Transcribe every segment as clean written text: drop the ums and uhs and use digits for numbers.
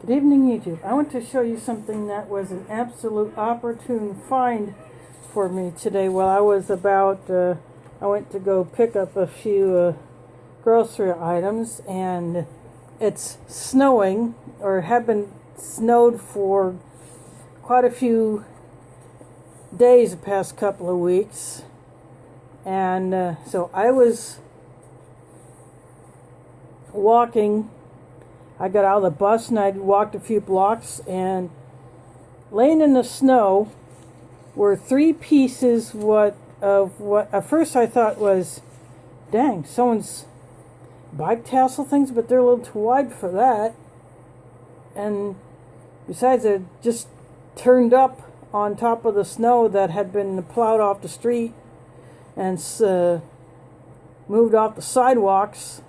Good evening, YouTube. I want to show you something that was an absolute opportune find for me today. While I was I went to go pick up a few grocery items, and it's snowing, or had been snowed for quite a few days the past couple of weeks. And so I was walking. I got out of the bus and I'd walked a few blocks, and laying in the snow were three pieces of what at first I thought was, dang, someone's bike tassel things, but they're a little too wide for that. And besides, it just turned up on top of the snow that had been plowed off the street and moved off the sidewalks.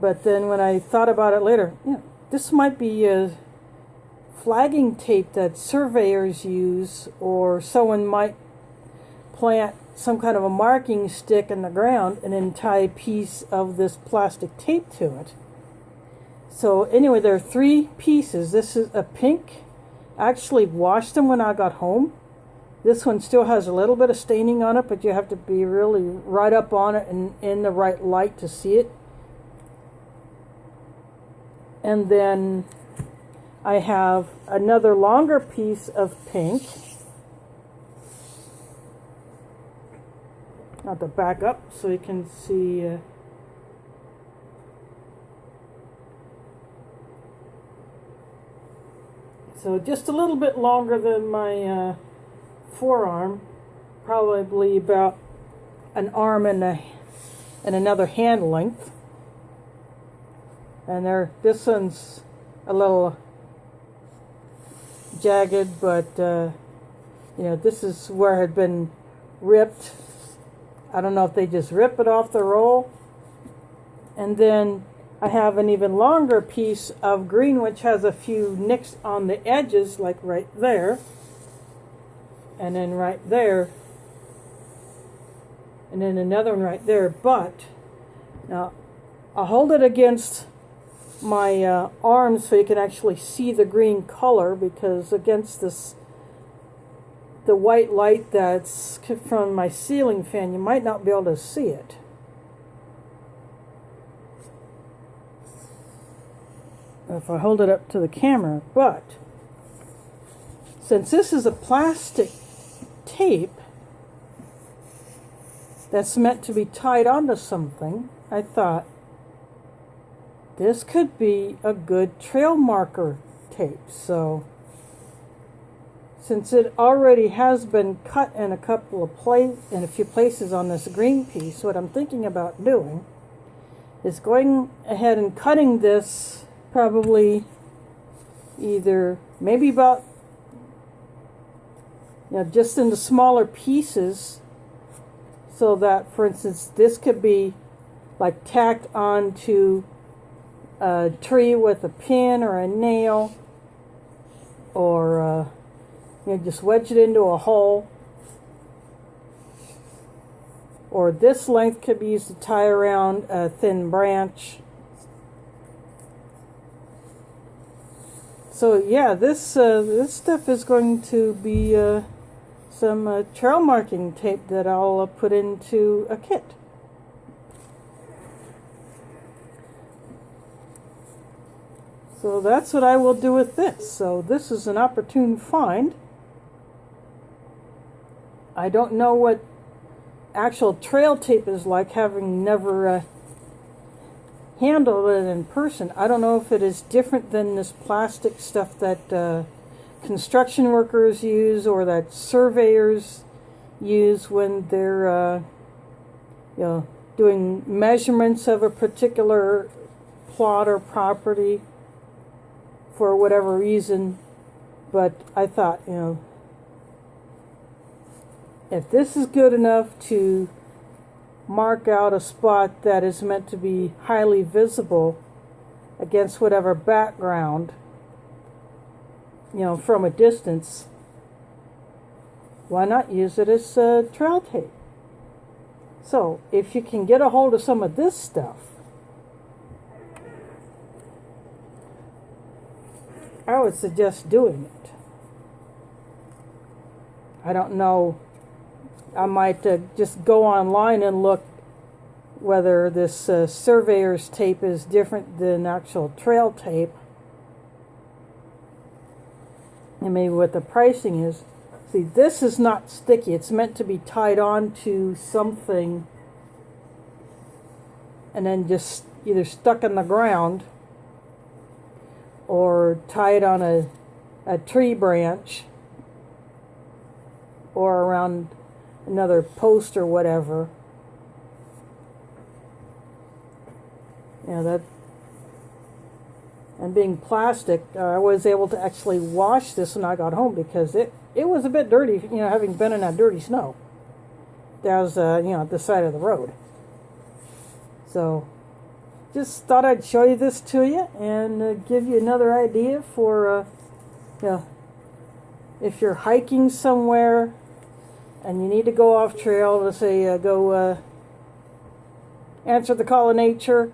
But then when I thought about it later, this might be a flagging tape that surveyors use, or someone might plant some kind of a marking stick in the ground and then tie a piece of this plastic tape to it. So anyway, there are three pieces. This is a pink. I actually washed them when I got home. This one still has a little bit of staining on it, but you have to be really right up on it and in the right light to see it. And then I have another longer piece of pink. I'll have to back up so you can see. So just a little bit longer than my forearm, probably about an arm and another hand length. And this one's a little jagged, but this is where it had been ripped. I don't know if they just rip it off the roll. And then I have an even longer piece of green, which has a few nicks on the edges, like right there, and then right there, and then another one right there. But now I'll hold it against my arm so you can actually see the green color, because against the white light that's from my ceiling fan, you might not be able to see it. If I hold it up to the camera. But since this is a plastic tape that's meant to be tied onto something, I thought this could be a good trail marker tape. So since it already has been cut in a few places on this green piece, what I'm thinking about doing is going ahead and cutting this probably maybe about just into smaller pieces, so that, for instance, this could be like tacked onto a tree with a pin or a nail, or just wedge it into a hole. Or this length could be used to tie around a thin branch. So yeah, this stuff is going to be some trail marking tape that I'll put into a kit. So that's what I will do with this. So this is an opportune find. I don't know what actual trail tape is like, having never handled it in person. I don't know if it is different than this plastic stuff that construction workers use, or that surveyors use when they're doing measurements of a particular plot or property for whatever reason. But I thought, if this is good enough to mark out a spot that is meant to be highly visible against whatever background, from a distance, why not use it as trail tape? So if you can get a hold of some of this stuff, I would suggest doing it. I don't know. I might just go online and look whether this surveyor's tape is different than actual trail tape, and maybe what the pricing is. See, this is not sticky. It's meant to be tied on to something and then just either stuck in the ground or tied on a tree branch or around another post or whatever. You know, that, and being plastic, I was able to actually wash this when I got home because it was a bit dirty, you know, having been in that dirty snow. That was, you know, at the side of the road. So, just thought I'd show you this to you and give you another idea for, you know, if you're hiking somewhere and you need to go off trail, let's say go answer the call of nature,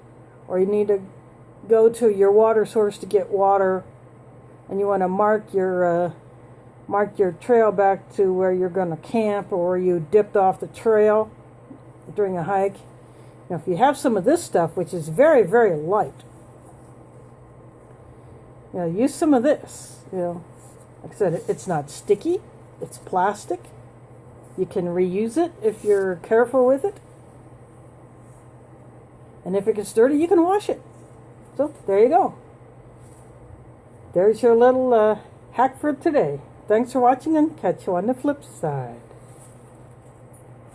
or you need to go to your water source to get water, and you want to mark your trail back to where you're going to camp or where you dipped off the trail during a hike. Now, if you have some of this stuff, which is very, very light, you know, use some of this. You know, like I said, it's not sticky. It's plastic. You can reuse it if you're careful with it. And if it gets dirty, you can wash it. So, there you go. There's your little hack for today. Thanks for watching, and catch you on the flip side.